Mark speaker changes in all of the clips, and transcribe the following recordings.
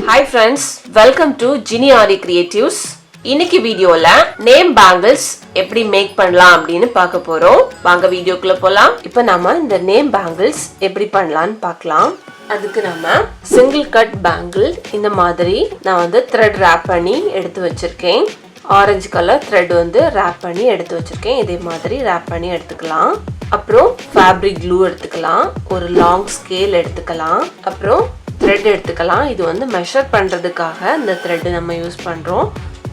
Speaker 1: Hi friends, welcome to Aari Creatives. இன்னைக்கு வீடியோல name bangles எப்படி மேக் பண்ணலாம் அப்படினு பார்க்க போறோம். வாங்க வீடியோக்குள்ள போலாம். இப்போ நாம இந்த நேம் பேங்கிள்ஸ் எப்படி பண்ணலாம்னு பார்க்கலாம். அதுக்கு நம்ம சிங்கிள் கட் பேங்கிள் இந்த மாதிரி நான் வந்து thread wrap பண்ணி எடுத்து வச்சிருக்கேன். ஆரஞ்சு கலர் thread வந்து wrap பண்ணி எடுத்து வச்சிருக்கேன். இதே மாதிரி wrap பண்ணி எடுத்துக்கலாம். அப்புறம் fabric glue எடுத்துக்கலாம். ஒரு லாங் ஸ்கேல் எடுத்துக்கலாம். அப்புறம் thread எடுத்துக்கலாம். இது வந்து மெஷர் பண்றதுக்காக இந்த thread நம்ம யூஸ் பண்றோம்.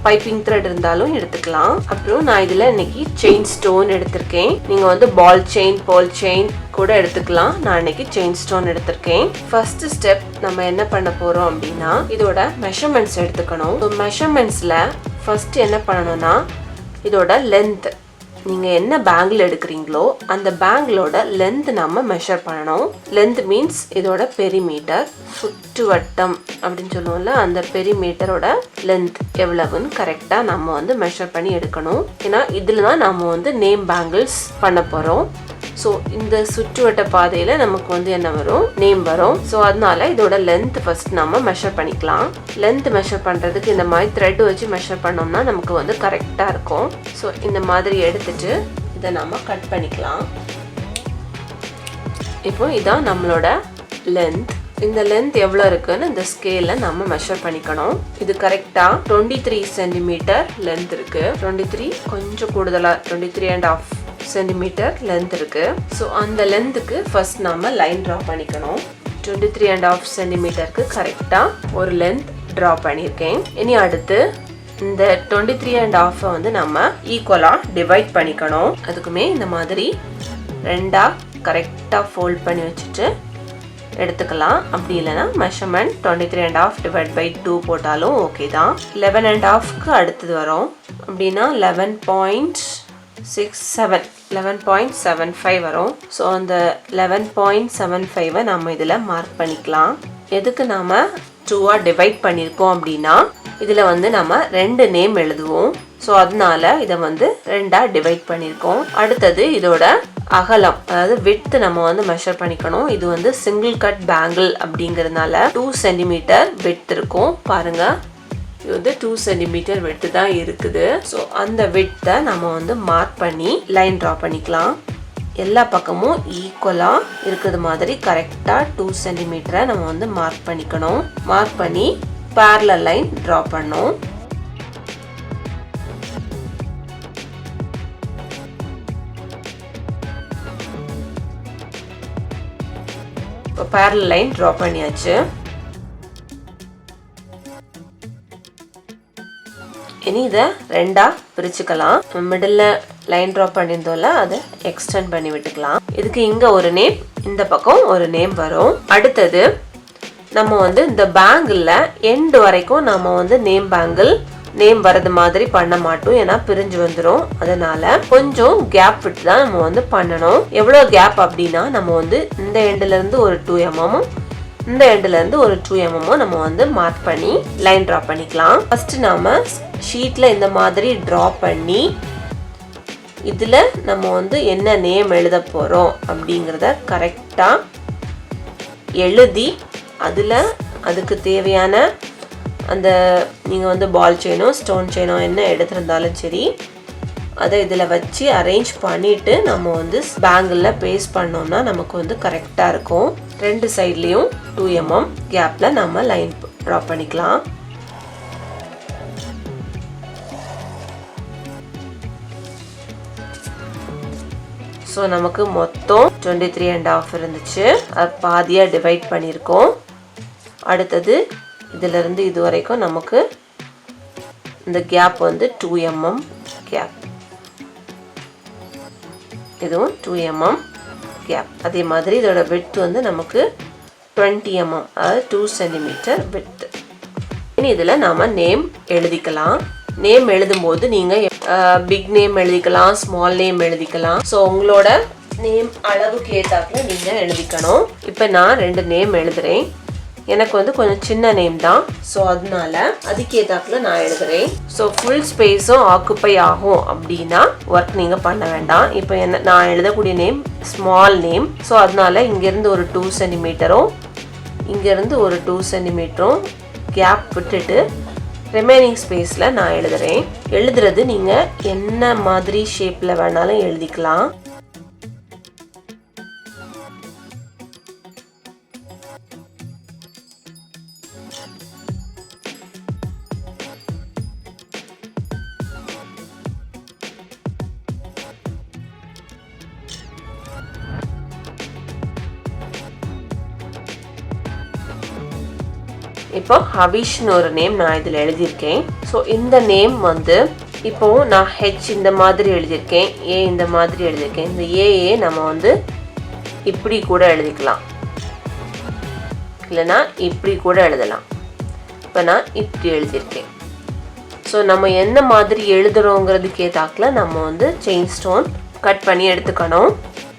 Speaker 1: பைப்பிங் thread இருந்தாலும் எடுத்துக்கலாம். அப்புறம் நான் இதுல இன்னைக்கு செயின் ஸ்டோன் எடுத்திருக்கேன். நீங்க வந்து பால் செயின், பால் செயின் கூட எடுத்துக்கலாம். நான் இன்னைக்கு செயின் ஸ்டோன் எடுத்திருக்கேன். ஃபர்ஸ்ட் ஸ்டெப் நம்ம என்ன பண்ண போறோம் அப்படின்னா இதோட மெஷர்மெண்ட்ஸ் எடுத்துக்கணும். மெஷர்மெண்ட்ஸ்ல ஃபர்ஸ்ட் என்ன பண்ணணும்னா இதோட லென்த், நீங்க என்ன பேங்கிள் எடுக்கிறீங்களோ அந்த பேங்கிளோட லென்த் நம்ம மெஷர் பண்ணணும். லென்த் மீன்ஸ் இதோட பெரிமீட்டர், சுற்றுவட்டம் அப்படின்னு சொல்லுவோம்ல, அந்த பெரிமீட்டரோட லென்த் எவ்வளவுன்னு கரெக்டா நம்ம வந்து மெஷர் பண்ணி எடுக்கணும். ஏன்னா இதுல தான் நம்ம வந்து நேம் பேங்கிள்ஸ் பண்ண போறோம். ஸோ இந்த சுற்றுவட்ட பாதையில நமக்கு வந்து என்ன வரும், நேம் வரும். ஸோ அதனால இதோட லென்த் ஃபர்ஸ்ட் நம்ம மெஷர் பண்ணிக்கலாம். லென்த் மெஷர் பண்றதுக்கு இந்த மாதிரி த்ரெட் வச்சு மெஷர் பண்ணோம்னா நமக்கு வந்து கரெக்டா இருக்கும். ஸோ இந்த மாதிரி எடுத்துட்டு இதை நம்ம கட் பண்ணிக்கலாம். இப்போ இதான் நம்மளோட லென்த். இந்த லென்த் எவ்வளோ இருக்குன்னு இந்த ஸ்கேல்ல நம்ம மெஷர் பண்ணிக்கணும். இது கரெக்டா 23 சென்டிமீட்டர் லென்த் இருக்கு. 23 கொஞ்சம் கூடுதலா 23.5 சென்டிமீட்டர் லென்த் இருக்கு. ஸோ அந்த லென்த்துக்கு ஃபர்ஸ்ட் நாம லைன் ட்ரா பண்ணிக்கணும். 23.5 சென்டிமீட்டருக்கு கரெக்டா ஒரு லென்த் ட்ரா பண்ணியிருக்கேன். இனி அடுத்து இந்த 23.5 வந்து நம்ம ஈக்குவலா டிவைட் பண்ணிக்கணும். அதுக்குமே இந்த மாதிரி ரெண்டா கரெக்டா ஃபோல்ட் பண்ணி வச்சுட்டு எடுத்துக்கலாம். அப்படி இல்லைன்னா மெஷர்மெண்ட் 23.5 டிவைட் பை 2 போட்டாலும் ஓகே தான். 11.5க்கு அடுத்தது வரும் அப்படின்னா 11.75 வரும். ஸோ அந்த 11.75 நம்ம இதில் மார்க் பண்ணிக்கலாம். எதுக்கு நாம 2ஆ டிவைட் பண்ணியிருக்கோம் அப்படின்னா இதில் வந்து நம்ம 2 நேம் எழுதுவோம். ஸோ அதனால இதை வந்து 2ஆ டிவைட் பண்ணியிருக்கோம். அடுத்தது இதோட அகலம், அதாவது விட்த் நம்ம வந்து மெஷர் பண்ணிக்கணும். இது வந்து சிங்கிள் கட் பேங்கிள் அப்படிங்கிறதுனால 2 சென்டிமீட்டர் விட்த் இருக்கும். பாருங்க, இது வந்து 2 சென்டிமீட்டர் விட்த் தான் இருக்குது. ஸோ அந்த விட்த்தை நம்ம வந்து மார்க் பண்ணி லைன் ட்ரா பண்ணிக்கலாம். எல்லா பக்கமும் ஈக்குவலா இருக்கிறது மாதிரி கரெக்டா 2 சென்டிமீட்டரை நம்ம வந்து மார்க் பண்ணிக்கணும். மார்க் பண்ணி parallel லைன் ட்ரா பண்ணணும். இப்போ parallel லைன் ட்ரா பண்ணியாச்சு. இனி இதை ரெண்டா பிரிச்சுக்கலாம். மிடில் லைன் ட்ரா பண்ணியிருந்தோம்ல அதை எக்ஸ்டெண்ட் பண்ணி விட்டுக்கலாம். இதுக்கு இங்க ஒரு நேம், இந்த பக்கம் ஒரு நேம் வரும். அடுத்தது நம்ம வந்து இந்த பேங்கிள் எண்ட் வரைக்கும் நம்ம வந்து நேம் பேங்கிள் நேம் வரது மாதிரி பண்ண மாட்டோம். ஏன்னா பிரிஞ்சு வந்துடும். அதனால கொஞ்சம் கேப் விட்டு தான் நம்ம வந்து பண்ணணும். எவ்வளவு கேப் அப்படின்னா நம்ம வந்து இந்த எண்ட்ல இருந்து ஒரு 2 mm, இந்த எண்ட்ல இருந்து ஒரு 2 mm நம்ம வந்து மார்க் பண்ணி லைன் டிரா பண்ணிக்கலாம். ஃபர்ஸ்ட் நாம ஷீட்ல இந்த மாதிரி டிரா பண்ணி இதுல நம்ம வந்து என்ன நேம் எழுத போறோம் அப்படிங்கறத கரெக்டா எழுதி அதுக்கு தேவையான அந்த நீங்க வந்து பால் செயினோ ஸ்டோன் செயினோ என்ன எடுத்திருந்தாலும் சரி அதை இதுல வச்சு அரேஞ்ச் பண்ணிட்டு நம்ம வந்து பேங்கிள்ல பேஸ்ட் பண்ணோம்னா நமக்கு வந்து கரெக்டா இருக்கும். ரெண்டு சைட்லயும் 2 mm கேப்ல நம்ம லைன் டிரா பண்ணிக்கலாம். ஸோ நமக்கு மொத்தம் 23.5 இருந்துச்சு. அது பாதியா டிவைட் பண்ணியிருக்கோம். அடுத்தது இதுல இருந்து இது வரைக்கும் நமக்கு இந்த கேப் வந்து 2 mm கேப், இதுவும் 2 mm கேப். அதே மாதிரி இதோட விட்த் வந்து நமக்கு 20 mm, அதாவது 2 சென்டிமீட்டர் விட்த். இனி இதுல நாம நேம் எழுதிக்கலாம். நேம் எழுதும் போது நீங்க பிக் நேம் எழுதிக்கலாம், ஸ்மால் நேம் எழுதிக்கலாம். ஸோ உங்களோட நேம் அளவுக்கு ஏத்தாப்புல நீங்க எழுதிக்கணும். இப்போ நான் 2 நேம் எழுதுறேன். எனக்கு வந்து கொஞ்சம் சின்ன நேம் தான். ஸோ அதனால அதுக்கேத்தாப்புல நான் எழுதுறேன். ஸோ ஃபுல் ஸ்பேஸும் ஆக்குப்பை ஆகும் அப்படின்னா ஒர்க் நீங்க பண்ண வேண்டாம். இப்போ நான் எழுதக்கூடிய நேம் ஸ்மால் நேம். ஸோ அதனால இங்கிருந்து ஒரு 2 சென்டிமீட்டரும் இங்கிருந்து ஒரு 2 சென்டிமீட்டரும் கேப் விட்டுட்டு ரிமைனிங் ஸ்பேஸில் நான் எழுதுறேன். எழுதுறது நீங்கள் என்ன மாதிரி ஷேப்பில் வேணாலும் எழுதிக்கலாம். இப்போ ஹவிஷ்னு ஒரு நேம் நான் இதில் எழுதியிருக்கேன். ஸோ இந்த நேம் வந்து இப்போ நான் ஹெச் இந்த மாதிரி எழுதியிருக்கேன், ஏ இந்த மாதிரி எழுதியிருக்கேன். இந்த ஏஏ நம்ம வந்து இப்படி கூட எழுதிக்கலாம், இல்லைனா இப்படி கூட எழுதலாம். இப்போ நான் இப்படி எழுதியிருக்கேன். ஸோ நம்ம என்ன மாதிரி எழுதுறோங்கிறதுக்கு ஏத்தாக்கில் நம்ம வந்து செயின் ஸ்டோன் கட் பண்ணி எடுத்துக்கணும்.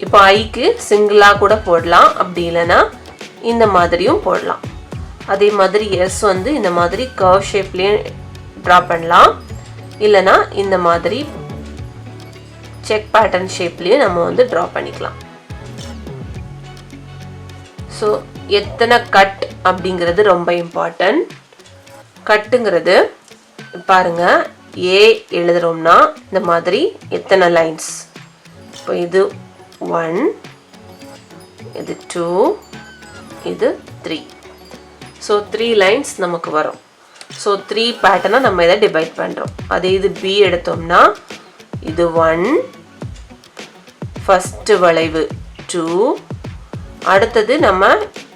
Speaker 1: இப்போ ஐக்கு சிங்கிளாக கூட போடலாம், அப்படி இல்லைன்னா இந்த மாதிரியும் போடலாம். அதே மாதிரி எஸ் வந்து இந்த மாதிரி கர்வ் ஷேப்லேயே ட்ரா பண்ணலாம், இல்லைனா இந்த மாதிரி செக் பேட்டர்ன் ஷேப்லேயே நம்ம வந்து ட்ரா பண்ணிக்கலாம். ஸோ எத்தனை கட் அப்படிங்கிறது ரொம்ப இம்பார்ட்டன்ட். கட்டுங்கிறது பாருங்க, ஏ எழுதுறோம்னா இந்த மாதிரி எத்தனை லைன்ஸ். இப்போ இது 1, இது 2, இது 3. ஸோ 3 லைன்ஸ் நமக்கு வரும். ஸோ 3 பேட்டர்னை நம்ம இதை டிவைட் பண்ணுறோம். அதே இது பி எடுத்தோம்னா இது 1, ஃபஸ்ட்டு வளைவு 2, அடுத்தது நம்ம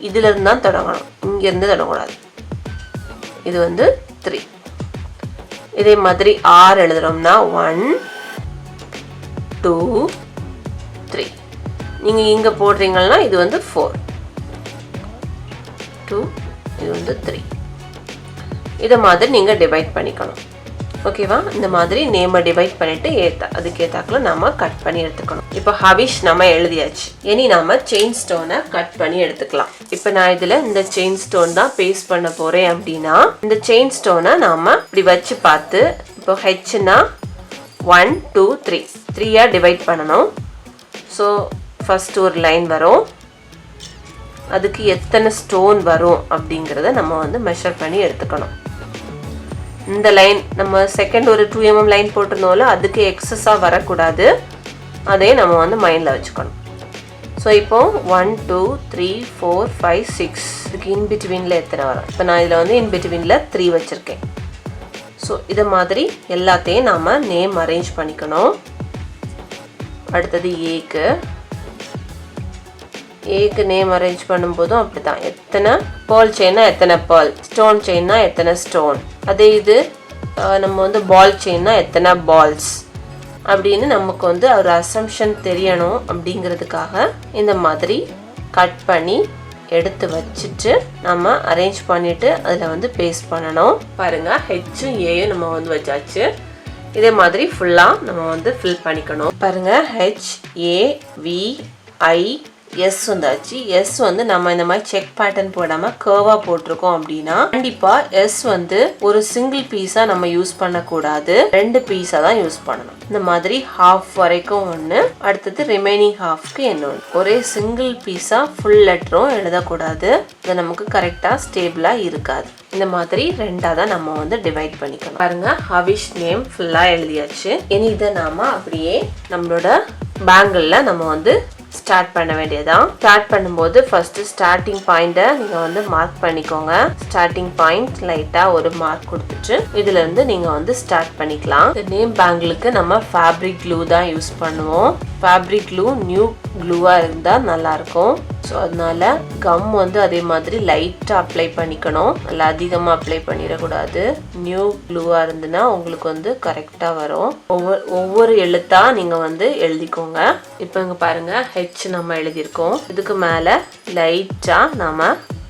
Speaker 1: இதிலிருந்து தான் தொடங்கணும், இங்கேருந்து தொடங்கக்கூடாது. இது வந்து 3. இதே மாதிரி ஆர் எழுதுகிறோம்னா 1, 2, 3. நீங்கள் இங்கே போடுறீங்கன்னா இது வந்து 4, 2, இது வந்து 3. இதை மாதிரி நீங்கள் டிவைட் பண்ணிக்கணும். ஓகேவா? இந்த மாதிரி நேமை டிவைட் பண்ணிட்டு அதுக்கேத்தாக்கில் நம்ம கட் பண்ணி எடுத்துக்கணும். இப்போ ஹவிஷ் நம்ம எழுதியாச்சு. இனி நாம செயின் ஸ்டோனை கட் பண்ணி எடுத்துக்கலாம். இப்போ நான் இதில் இந்த செயின் ஸ்டோன் தான் பேஸ்ட் பண்ண போகிறேன். அப்படின்னா இந்த செயின் ஸ்டோனை நாம் இப்படி வச்சு பார்த்து, இப்போ ஹெச்னா 1, 2, 3 3 டிவைட் பண்ணணும். ஸோ ஃபஸ்ட் ஒரு லைன் வரும், அதுக்கு எத்தனை ஸ்டோன் வரும் அப்படிங்கிறத நம்ம வந்து மெஷர் பண்ணி எடுத்துக்கணும். இந்த லைன் நம்ம செகண்ட் ஒரு 2 mm லைன் போட்டிருந்தோம்ல, அதுக்கு எக்ஸஸாக வரக்கூடாது, அதே நம்ம வந்து மைண்டில் வச்சுக்கணும். ஸோ இப்போ 1, 2, 3, 4, 5, 6 இதுக்கு இன்பிட்வீனில் எத்தனை வரும். இப்போ நான் இதில் வந்து இன்பிட்வீனில் 3 வச்சுருக்கேன். ஸோ இதை மாதிரி எல்லாத்தையும் நாம் நேம் அரேஞ்ச் பண்ணிக்கணும். அடுத்தது ஏக்கு நேம் அரேஞ்ச் பண்ணும்போதும் அப்படி தான், எத்தனை பேர்ல் செயின்னா எத்தனை பேர்ல், ஸ்டோன் செயின்னா எத்தனை ஸ்டோன், அதே இது நம்ம வந்து பால் செயின்னா எத்தனை பால்ஸ் அப்படின்னு நமக்கு வந்து ஒரு அசம்ஷன் தெரியணும். அப்படிங்கிறதுக்காக இந்த மாதிரி கட் பண்ணி எடுத்து வச்சுட்டு நம்ம அரேஞ்ச் பண்ணிவிட்டு அதில் வந்து பேஸ்ட் பண்ணணும். பாருங்கள், ஹெச்சும் ஏயும் நம்ம வந்து வச்சாச்சு. இதே மாதிரி ஃபுல்லாக நம்ம வந்து ஃபில் பண்ணிக்கணும். பாருங்கள், H, A, V, I, S வந்தாச்சு. எஸ் வந்து நம்ம இந்த மாதிரி செக் பேட்டர்ன் போடாமல் கர்வாக போட்டிருக்கோம் அப்படின்னா கண்டிப்பாக எஸ் வந்து ஒரு சிங்கிள் பீஸாக நம்ம யூஸ் பண்ணக்கூடாது, 2 பீஸாக தான் யூஸ் பண்ணணும். இந்த மாதிரி ஹாஃப் வரைக்கும் ஒன்று, அடுத்தது ரிமைனிங் ஹாஃப்க்கு இன்னொன்று. ஒரே சிங்கிள் பீஸாக ஃபுல் லெட்டரும் எழுதக்கூடாது, இது நமக்கு கரெக்டாக ஸ்டேபிளாக இருக்காது. இந்த மாதிரி 2ஆக தான் நம்ம வந்து டிவைட் பண்ணிக்கணும். பாருங்க, ஹவிஷ் நேம் ஃபுல்லாக எழுதியாச்சு. இனி இதை நாம அப்படியே நம்மளோட பேங்கிளில் நம்ம வந்து ஸ்டார்ட் பண்ண வேண்டியதான். ஸ்டார்ட் பண்ணும்போது ஃபர்ஸ்ட் ஸ்டார்டிங் பாயிண்ட்டை நீங்க வந்து மார்க் பண்ணிக்கோங்க. ஸ்டார்டிங் பாயிண்ட் லைட்டா ஒரு மார்க் கொடுத்துட்டு இதுல இருந்து நீங்க வந்து ஸ்டார்ட் பண்ணிக்கலாம். இந்த நேம் பேங்கிளுக்கு நம்ம ஃபேப்ரிக் க்ளூ தான் யூஸ் பண்ணுவோம். ஃபேப்ரிக் க்ளூ நியூ க்ளூவா இருந்தா நல்லா இருக்கும். ஸோ அதனால கம் வந்து அதே மாதிரி லைட்டாக அப்ளை பண்ணிக்கணும், நல்லா அதிகமாக அப்ளை பண்ணிடக்கூடாது. நியூ க்ளூவாக இருந்துன்னா உங்களுக்கு வந்து கரெக்டாக வரும். ஒவ்வொரு எழுத்தா நீங்கள் வந்து எழுதிக்கோங்க. இப்போ இங்கே பாருங்கள், ஹெச் நம்ம எழுதியிருக்கோம். இதுக்கு மேலே லைட்டாக நாம்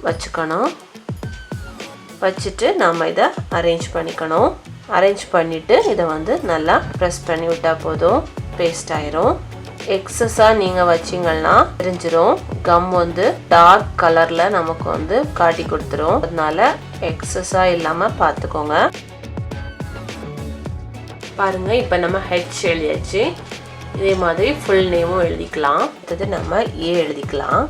Speaker 1: வச்சுக்கணும். வச்சுட்டு நாம் இதை அரேஞ்ச் பண்ணிக்கணும். அரேஞ்ச் பண்ணிவிட்டு இதை வந்து நல்லா ப்ரெஸ் பண்ணி விட்டால் போதும், பேஸ்ட் ஆயிரும். எக்ஸஸாக நீங்கள் வச்சிங்கன்னா தெரிஞ்சிடும், கம் வந்து டார்க் கலரில் நமக்கு வந்து காட்டி கொடுத்துரும். அதனால எக்ஸஸாக இல்லாமல் பார்த்துக்கோங்க. பாருங்கள், இப்போ நம்ம ஹெச் எழுதியாச்சு. இதே மாதிரி ஃபுல் நேமும் எழுதிக்கலாம். அடுத்தது நம்ம ஏ எழுதிக்கலாம்.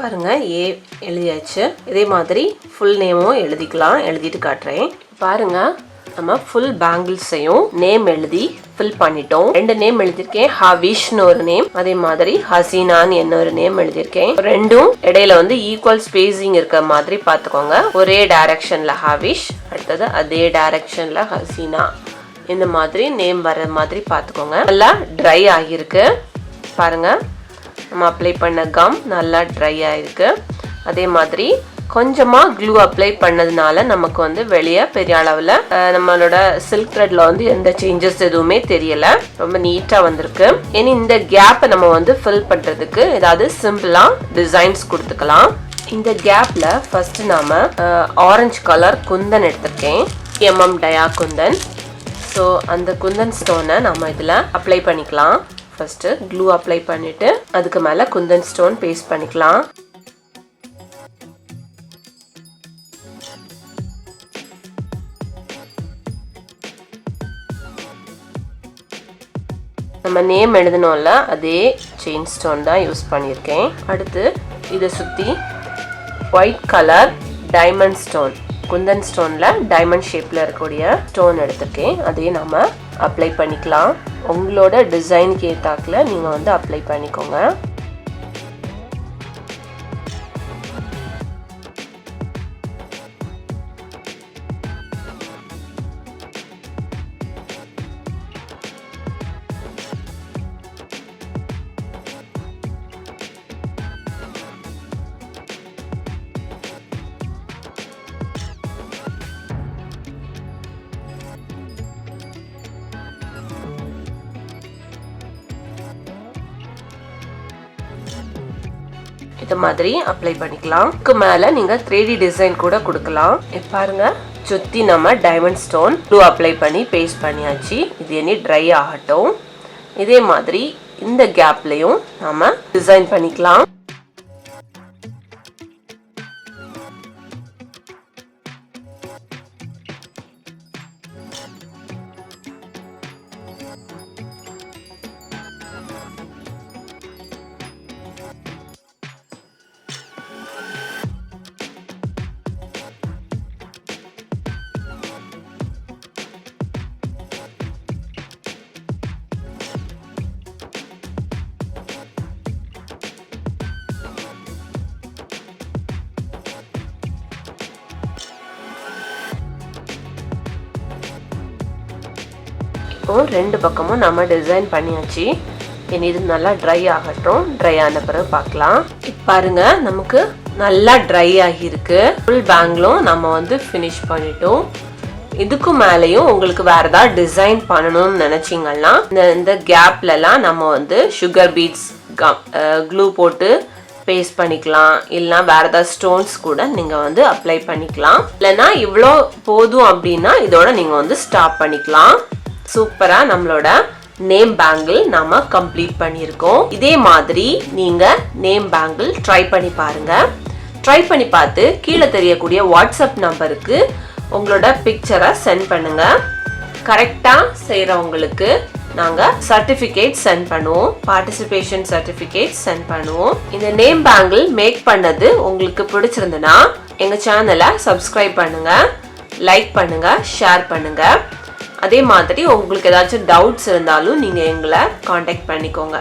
Speaker 1: பாருங்க ஏ எழுதியாச்சு. இதே மாதிரி ஃபுல் நேமும் எழுதிக்கலாம். எழுதிட்டு காட்டுறேன். பாருங்க நம்ம ஃபுல் பேங்கிள்ஸையும் நேம் எழுதி ஃபில் பண்ணிட்டோம். 2 நேம் எழுதிருக்கேன். ஹவிஷ்னு ஒரு நேம், அதே மாதிரி ஹசீனான்னு இன்னொரு நேம் எழுதிருக்கேன். ரெண்டும் இடையில வந்து ஈக்குவல் ஸ்பேசிங் இருக்க மாதிரி பாத்துக்கோங்க. ஒரே டைரக்ஷன்ல ஹவிஷ், அடுத்தது அதே டைரக்ஷன்ல ஹசீனா, இந்த மாதிரி நேம் வர மாதிரி பாத்துக்கோங்க. நல்லா ட்ரை ஆகியிருக்கு பாருங்க. நம்ம அப்ளை பண்ண கம் நல்லா ட்ரை ஆயிருக்கு. அதே மாதிரி கொஞ்சமா க்ளூ அப்ளை பண்ணதுனால நமக்கு வந்து வெளியே பெரிய அளவில் நம்மளோட சில்க் த்ரெட்ல வந்து எந்த சேஞ்சஸ் எதுவுமே தெரியல. ரொம்ப நீட்டா வந்திருக்கு. இனி இந்த கேப்பை நம்ம வந்து ஃபில் பண்றதுக்கு ஏதாவது சிம்பிளா டிசைன்ஸ் கொடுத்துக்கலாம். இந்த கேப்ல ஃபர்ஸ்ட் நாம ஆரஞ்சு கலர் குந்தன் எடுத்திருக்கேன். டயா குந்தன். ஸோ அந்த குந்தன் ஸ்டோனை நம்ம இதில் அப்ளை பண்ணிக்கலாம். ஃபர்ஸ்ட் க்ளூ அப்ளை பண்ணிட்டு அதுக்கு மேலே குந்தன் ஸ்டோன் பேஸ்ட் பண்ணிக்கலாம். நம்ம நேம் எழுதணும்ல அதே செயின் ஸ்டோன் தான் யூஸ் பண்ணியிருக்கேன். அடுத்து இதை சுற்றி white colour diamond stone, Kundan ஸ்டோன்ல டைமண்ட் ஷேப்ல இருக்கக்கூடிய ஸ்டோன் எடுத்திருக்கேன். அதையும் நம்ம அப்ளை பண்ணிக்கலாம். உங்களோட டிசைனுக்கு ஏத்தாக்குல நீங்க வந்து அப்ளை பண்ணிக்கோங்க. இந்த மாதிரி அப்ளை பண்ணிக்கலாம். இதுக்கு மேல நீங்க 3D டிசைன் கூட கொடுக்கலாம். பாருங்க சுத்தி நம்ம டைமண்ட் ஸ்டோன் க்ளூ அப்ளை பண்ணி பேஸ்ட் பண்ணியாச்சு. இது இனி ட்ரை ஆகட்டும். இதே மாதிரி இந்த கேப்லயும் நாம டிசைன் பண்ணிக்கலாம். ரெண்டு பக்கமும் நம்ம டிசைன் பண்ணியாச்சு. இனி இது நல்லா ட்ரை ஆகட்டும். ட்ரை ஆன பிறகு பார்க்கலாம். பாருங்க நமக்கு நல்லா ட்ரை ஆகியிருக்கு. ஃபுல் பேங்கிளும் நம்ம வந்து ஃபினிஷ் பண்ணிட்டோம். இதுக்கு மேலேயும் உங்களுக்கு வேற ஏதாவது டிசைன் பண்ணணும்னு நினைச்சீங்கன்னா இந்த கேப்லலாம் நம்ம வந்து சுகர் பீட்ஸ் க்ளூ போட்டு பேஸ்ட் பண்ணிக்கலாம். இல்லைன்னா வேற ஏதாவது ஸ்டோன்ஸ் கூட நீங்க வந்து அப்ளை பண்ணிக்கலாம். இல்லைன்னா இவ்வளோ போதும் அப்படின்னா இதோட நீங்க வந்து ஸ்டாப் பண்ணிக்கலாம். சூப்பரா நம்மளோட நேம் பேங்கிள் நாம கம்ப்ளீட் பண்ணியிருக்கோம். இதே மாதிரி நீங்க நேம் பேங்கிள் ட்ரை பண்ணி பாருங்க. ட்ரை பண்ணி பார்த்து கீழே தெரியக்கூடிய வாட்ஸ்அப் நம்பருக்கு உங்களோட பிக்சரை சென்ட் பண்ணுங்க. கரெக்டா செய்யறவங்களுக்கு நாங்க சர்டிபிகேட் சென்ட் பண்ணுவோம். பார்ட்டிசிபேஷன் சர்டிபிகேட் சென்ட் பண்ணுவோம். இந்த நேம் பேங்கிள் மேக் பண்ணது உங்களுக்கு பிடிச்சிருந்ததுன்னா எங்க சேனலை சப்ஸ்கிரைப் பண்ணுங்க, லைக் பண்ணுங்க, ஷேர் பண்ணுங்க. அதே மாதிரி உங்களுக்கு ஏதாச்சும் டவுட்ஸ் இருந்தாலும் நீங்க எங்களை காண்டாக்ட் பண்ணிக்கோங்க.